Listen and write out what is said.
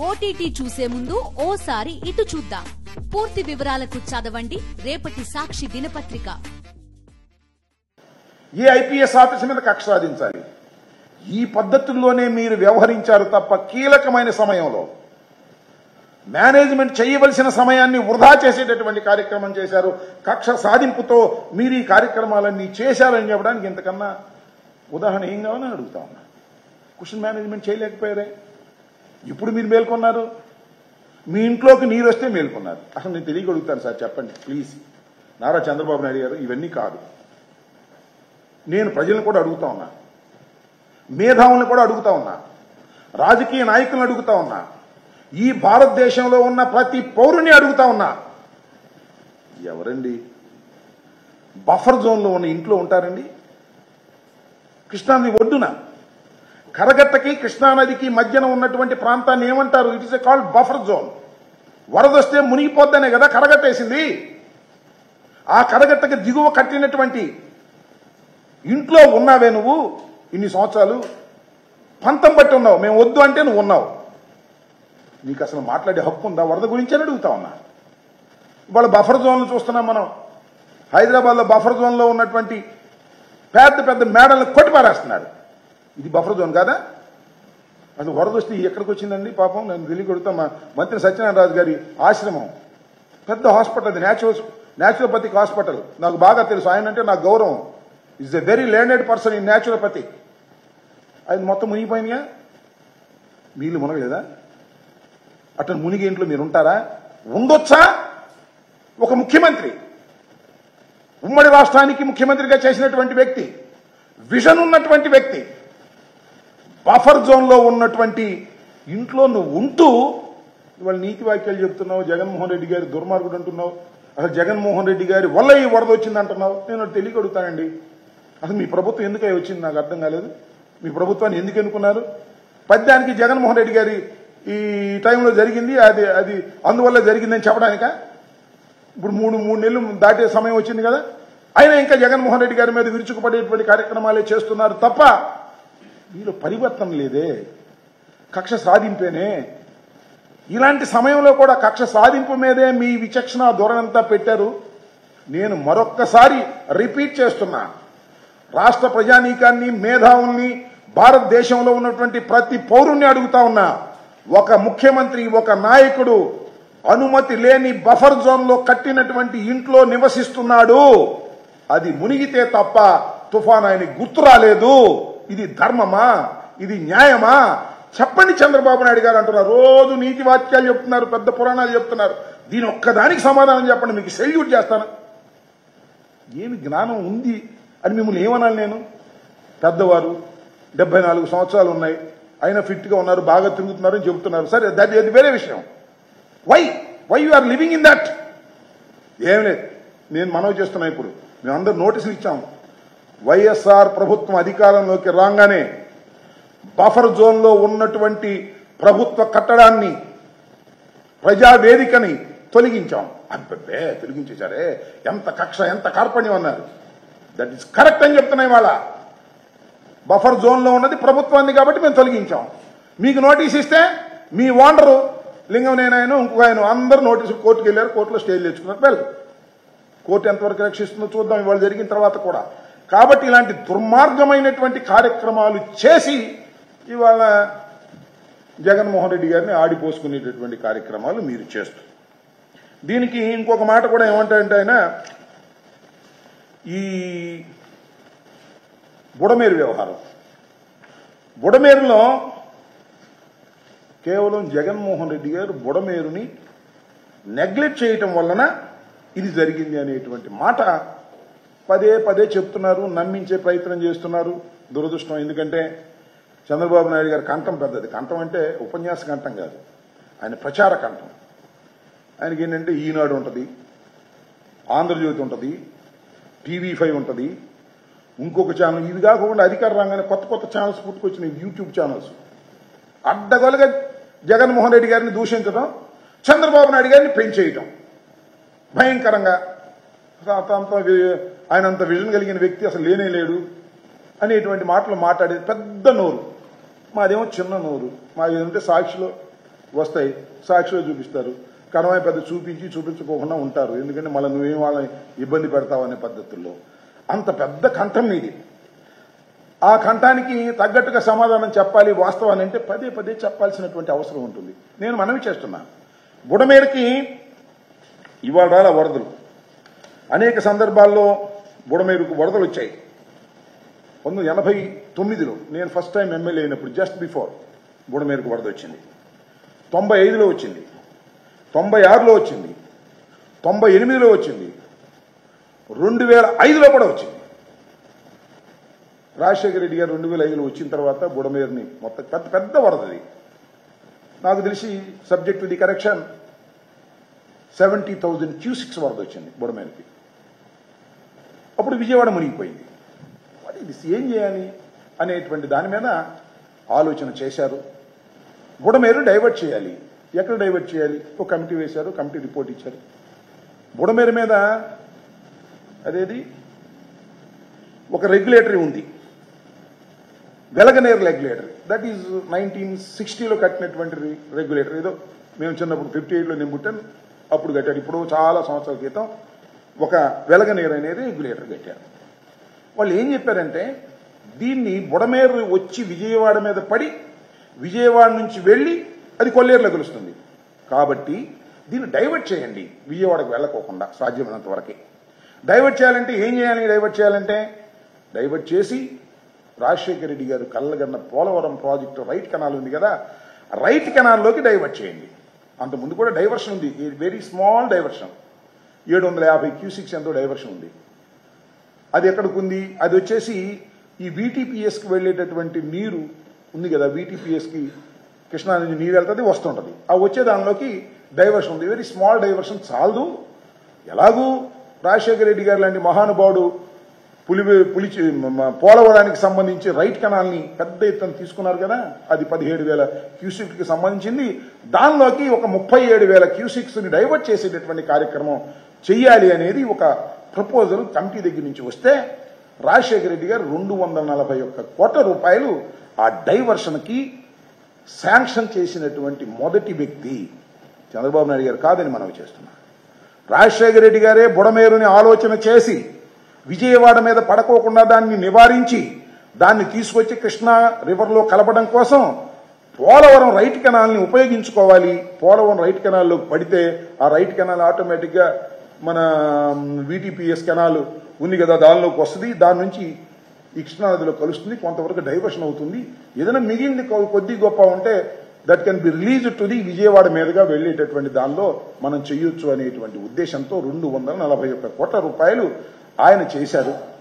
OTT చూసే ముందు ఓసారి ఇటు చూద్దాం. పూర్తి వివరాలకు చదవండి రేపటి సాక్షి దినపత్రిక. ఏ ఐపీఎస్ ఆఫీసర్ మీద కక్ష సాధించాలి? ఈ పద్ధతుల్లోనే మీరు వ్యవహరించారు తప్ప కీలకమైన సమయంలో మేనేజ్మెంట్ చేయవలసిన సమయాన్ని వృధా చేసేటటువంటి కార్యక్రమం చేశారు. కక్ష సాధింపుతో మీరు ఈ కార్యక్రమాలన్నీ చేశారని చెప్పడానికి ఇంతకన్నా ఉదాహరణ ఏం కావాలని అడుగుతా ఉన్నా. క్వశ్చన్ మేనేజ్మెంట్ చేయలేకపోయారే. ఇప్పుడు మీరు మేల్కొన్నారు. మీ ఇంట్లోకి నీరు వస్తే మేల్కొన్నారు. అసలు నేను తెలియగలుగుతాను సార్, చెప్పండి ప్లీజ్. నారా చంద్రబాబు నాయుడు గారు, ఇవన్నీ కాదు. నేను ప్రజలను కూడా అడుగుతా ఉన్నా, మేధావులను కూడా అడుగుతా ఉన్నా, రాజకీయ నాయకులను అడుగుతా ఉన్నా, ఈ భారతదేశంలో ఉన్న ప్రతి పౌరుని అడుగుతా ఉన్నా. ఎవరండి బఫర్ జోన్లో ఉన్న ఇంట్లో ఉంటారండి? కృష్ణానది ఒడ్డున కరగట్టకి కృష్ణానదికి మధ్యన ఉన్నటువంటి ప్రాంతాన్ని ఏమంటారు? It is a called buffer zone. వరదొస్తే మునిగిపోద్దనే కదా కరగట్టేసింది. ఆ కరగట్టకి దిగువ కట్టినటువంటి ఇంట్లో ఉన్నావే నువ్వు ఇన్ని సంవత్సరాలు? పంతం బట్టి ఉన్నావు. మేము వద్దు అంటే నువ్వు ఉన్నావు. నీకు అసలు మాట్లాడే హక్కు ఉందా? వరద గురించి అని అడుగుతా ఉన్నా. ఇవాళ బఫర్ జోన్లు చూస్తున్నాం మనం. హైదరాబాద్లో బఫర్ జోన్లో ఉన్నటువంటి పెద్ద పెద్ద మేడలను కొట్టిపారేస్తున్నారు. ఇది బఫర్ జోన్ కాదా? అసలు వరద వస్తే ఎక్కడికి వచ్చిందండి? పాపం నేను తెలియగొడుతా. మంత్రి సత్యనారాయణ రాజు గారి ఆశ్రమం పెద్ద హాస్పిటల్, అది న్యాచురోపతిక్ హాస్పిటల్. నాకు బాగా తెలుసు. ఆయన అంటే నాకు గౌరవం. Is a very learned person in naturopathy. అది మొత్తం మునిగిపోయినాయా? వీళ్ళు మునగలేదా? అట్లా మునిగి ఇంట్లో మీరు ఉంటారా? ఉండొచ్చా? ఒక ముఖ్యమంత్రి, ఉమ్మడి రాష్ట్రానికి ముఖ్యమంత్రిగా చేసినటువంటి వ్యక్తి, విజన్ ఉన్నటువంటి వ్యక్తి, బఫర్ జోన్లో ఉన్నటువంటి ఇంట్లో నువ్వు ఉంటూ ఇవాళ నీతి వాక్యాలు చెప్తున్నావు. జగన్మోహన్ రెడ్డి గారి దుర్మార్గుడు అంటున్నావు. అసలు జగన్మోహన్ రెడ్డి గారి వల్ల ఈ వరద వచ్చింది అంటున్నావు. నేను తెలియగడుగుతానండి, అసలు మీ ప్రభుత్వం ఎందుకై వచ్చింది నాకు అర్థం కాలేదు. మీ ప్రభుత్వాన్ని ఎందుకు ఎన్నుకున్నారు? పద్యానికి జగన్మోహన్ రెడ్డి గారి ఈ టైంలో జరిగింది, అది అందువల్ల జరిగిందని చెప్పడానికా? ఇప్పుడు మూడు నెలలు దాటే సమయం వచ్చింది కదా. అయినా ఇంకా జగన్మోహన్ రెడ్డి గారి మీద విరుచుకుపడేటువంటి కార్యక్రమాలే చేస్తున్నారు తప్ప వీళ్ళు పరివర్తన లేదే. కక్ష సాధింపేనే. ఇలాంటి సమయంలో కూడా కక్ష సాధింపు మీదే మీ విచక్షణ ధోరణంతా పెట్టారు. నేను మరొక్కసారి రిపీట్ చేస్తున్నా, రాష్ట్ర ప్రజానీకాన్ని, మేధావుల్ని, భారతదేశంలో ఉన్నటువంటి ప్రతి పౌరుణ్ణి అడుగుతా ఉన్నా. ఒక ముఖ్యమంత్రి, ఒక నాయకుడు అనుమతి లేని బఫర్ జోన్లో కట్టినటువంటి ఇంట్లో నివసిస్తున్నాడు. అది మునిగితే తప్ప తుఫాన్ ఆయనకి గుర్తు రాలేదు. ఇది ధర్మమా? ఇది న్యాయమా? చెప్పండి చంద్రబాబు నాయుడు గారు అంటున్నారు. రోజు నీతి వాక్యాలు చెప్తున్నారు, పెద్ద పురాణాలు చెప్తున్నారు. దీని ఒక్కదానికి సమాధానం చెప్పండి, మీకు సెల్యూట్ చేస్తాను. ఏమి జ్ఞానం ఉంది అని మిమ్మల్ని ఏమనాలి నేను? పెద్దవారు, 74 సంవత్సరాలు ఉన్నాయి, అయినా ఫిట్గా ఉన్నారు, బాగా తిరుగుతున్నారు అని చెబుతున్నారు. సరే, అది వేరే విషయం. Why you are living in that? ఏం లేదు, నేను మనవి చేస్తున్నా. ఇప్పుడు మేమందరూ నోటీసులు ఇచ్చాము. వైఎస్ఆర్ ప్రభుత్వం అధికారంలోకి రాగానే బఫర్ జోన్లో ఉన్నటువంటి ప్రభుత్వ కట్టడాన్ని, ప్రజావేదికని తొలగించాం. అబ్బే, తొలగించేశారే, ఎంత కక్ష, ఎంత కార్పణ్యం అన్నారు. దట్ ఈస్ కరెక్ట్ అని చెప్తున్నాయి. వాళ్ళ బఫర్ జోన్లో ఉన్నది ప్రభుత్వాన్ని కాబట్టి మేము తొలగించాం. మీకు నోటీస్ ఇస్తే మీ ఓనరు లింగంనేనాయన, ఇంకొక ఆయన, అందరూ నోటీసు కోర్టుకు వెళ్ళారు, కోర్టులో స్టేజ్ తెచ్చుకున్నారు. వెల్, కోర్టు ఎంతవరకు రక్షిస్తుందో చూద్దాం ఇవాళ జరిగిన తర్వాత కూడా. కాబట్టి ఇలాంటి దుర్మార్గమైనటువంటి కార్యక్రమాలు చేసి ఇవాళ జగన్మోహన్ రెడ్డి గారిని ఆడిపోసుకునేటటువంటి కార్యక్రమాలు మీరు చేస్తారు. దీనికి ఇంకొక మాట కూడా ఏమంటారంటే, ఆయన ఈ బుడమేరు వ్యవహారం, బుడమేరులో కేవలం జగన్మోహన్ రెడ్డి గారు బుడమేరుని నెగ్లెక్ట్ చేయటం వలన ఇది జరిగింది అనేటువంటి మాట పదే పదే చెప్తున్నారు, నమ్మించే ప్రయత్నం చేస్తున్నారు. దురదృష్టం. ఎందుకంటే చంద్రబాబు నాయుడు గారి కంఠం పెద్దది. కంఠం అంటే ఉపన్యాస కంఠం కాదు, ఆయన ప్రచార కంఠం. ఆయనకి ఏంటంటే ఈనాడు ఉంటుంది, ఆంధ్రజ్యోతి ఉంటుంది, TV5 ఉంటుంది, ఇంకొక ఛానల్. ఇది కాకుండా అధికార రంగానే కొత్త కొత్త ఛానల్స్ పుట్టుకొచ్చినాయి, యూట్యూబ్ ఛానల్స్. అడ్డగోలుగా జగన్మోహన్ రెడ్డి గారిని దూషించడం, చంద్రబాబు నాయుడు గారిని పెంచేయటం భయంకరంగా. ఆయన అంత విజన్ కలిగిన వ్యక్తి అసలు లేనే లేడు అనేటువంటి మాటలు మాట్లాడేది. పెద్ద నోరు. మాదేమో చిన్న నోరు. మాదేంటే సాక్షిలో వస్తాయి, సాక్షిలో చూపిస్తారు. కడమే పెద్ద చూపించుకోకుండా ఉంటారు, ఎందుకంటే మళ్ళీ నువ్వేం వాళ్ళని ఇబ్బంది పెడతావు అనే పద్ధతుల్లో. అంత పెద్ద కంఠం ఇది. ఆ కంఠానికి తగ్గట్టుగా సమాధానం చెప్పాలి వాస్తవాన్ని అంటే పదే పదే చెప్పాల్సినటువంటి అవసరం ఉంటుంది. నేను మనవి చేస్తున్నా, బుడమేరుకి ఇవాళ రాల వరదలు, అనేక సందర్భాల్లో బుడమేరుకు వరదలు వచ్చాయి. 1989లో నేను ఫస్ట్ టైం ఎమ్మెల్యే అయినప్పుడు జస్ట్ బిఫోర్ బుడమేరుకు వరద వచ్చింది. 95లో వచ్చింది, 96లో వచ్చింది, 98లో వచ్చింది, 2005లో కూడా వచ్చింది. రాజశేఖర రెడ్డి గారు 2005లో వచ్చిన తర్వాత బుడమేరుని మొత్తం పెద్ద వరదది. నాకు తెలిసి subject to the correction 70,000 cusecs వరద వచ్చింది బుడమేరుకి. అప్పుడు విజయవాడ మునిగిపోయింది. ఇది ఏం చేయాలి అనేటువంటి దాని మీద ఆలోచన చేశారు. బుడమేరు డైవర్ట్ చేయాలి. ఎక్కడ డైవర్ట్ చేయాలి? ఒక కమిటీ వేశారు, కమిటీ రిపోర్ట్ ఇచ్చారు. బుడమేరు మీద అదేది ఒక రెగ్యులేటరీ ఉంది, వెలగనేరు రెగ్యులేటరీ. దట్ ఈజ్ 1960లో కట్టినటువంటి రెగ్యులేటరీ. ఏదో మేము చిన్నప్పుడు 58లో నేను పుట్టాను, అప్పుడు కట్టాడు. ఇప్పుడు చాలా సంవత్సరాల క్రితం ఒక వెలగనేరు అనేది రెగ్యులేటర్ కట్టారు. వాళ్ళు ఏం చెప్పారంటే, దీన్ని బుడమేరు వచ్చి విజయవాడ మీద పడి విజయవాడ నుంచి వెళ్లి అది కొల్లేరులో కలుస్తుంది. కాబట్టి దీన్ని డైవర్ట్ చేయండి, విజయవాడకు వెళ్ళకోకుండా సాధ్యమైనంత వరకే. డైవర్ట్ చేయాలంటే ఏం చేయాలి? డైవర్ట్ చేసి రాజశేఖర రెడ్డి గారు కళ్ళగన్న పోలవరం ప్రాజెక్టు రైట్ కెనాల్ ఉంది కదా, రైట్ కెనాల్లోకి డైవర్ట్ చేయండి. అంతకుముందు కూడా డైవర్షన్ ఉంది, వెరీ స్మాల్ డైవర్షన్, 750 క్యూసిక్స్ ఎంతో డైవర్షన్ ఉంది. అది ఎక్కడికి ఉంది? అది వచ్చేసి ఈ VTPSకి వెళ్లేటటువంటి నీరు ఉంది కదా, VTPSకి కృష్ణా నుంచి నీరు వెళ్తుంది, వస్తుంటది. ఆ వచ్చే దానిలోకి డైవర్షన్ ఉంది, వెరీ స్మాల్ డైవర్షన్, చాలదు. ఎలాగూ రాజశేఖర రెడ్డి గారు లాంటి మహానుభావుడు పోలవరానికి సంబంధించి రైట్ కెనాల్ని పెద్ద ఎత్తున తీసుకున్నారు కదా, అది 17,000 క్యూసిక్కి సంబంధించింది. దానిలోకి ఒక 37,000 క్యూసిక్స్ని డైవర్ట్ చేసేటటువంటి కార్యక్రమం చెయ్యాలి అనేది ఒక ప్రపోజల్ కమిటీ దగ్గర నుంచి వస్తే, రాజశేఖర రెడ్డి గారు 241 కోట్ల రూపాయలు ఆ డైవర్షన్కి శాంక్షన్ చేసినటువంటి మొదటి వ్యక్తి చంద్రబాబు నాయుడు గారు కాదని మనవి చేస్తున్నా. రాజశేఖర రెడ్డి గారే బుడమేరుని ఆలోచన చేసి విజయవాడ మీద పడకోకుండా దాన్ని నివారించి దాన్ని తీసుకొచ్చి కృష్ణా రివర్లో కలపడం కోసం పోలవరం రైట్ కెనాల్ని ఉపయోగించుకోవాలి. పోలవరం రైట్ కెనాల్లోకి పడితే ఆ రైట్ కెనాల్ ఆటోమేటిక్గా మన VTPS కెనాల్ ఉంది కదా దానిలోకి వస్తుంది, దాని నుంచి ఈ కృష్ణానదిలో కలుస్తుంది, కొంతవరకు డైవర్షన్ అవుతుంది. ఏదైనా మిగిలింది కొద్ది గొప్ప ఉంటే that can be release to the Vijayawada మీదుగా వెళ్లేటటువంటి దానిలో మనం చెయ్యొచ్చు అనేటువంటి ఉద్దేశంతో 241 కోట్ల రూపాయలు ఆయన చేశారు.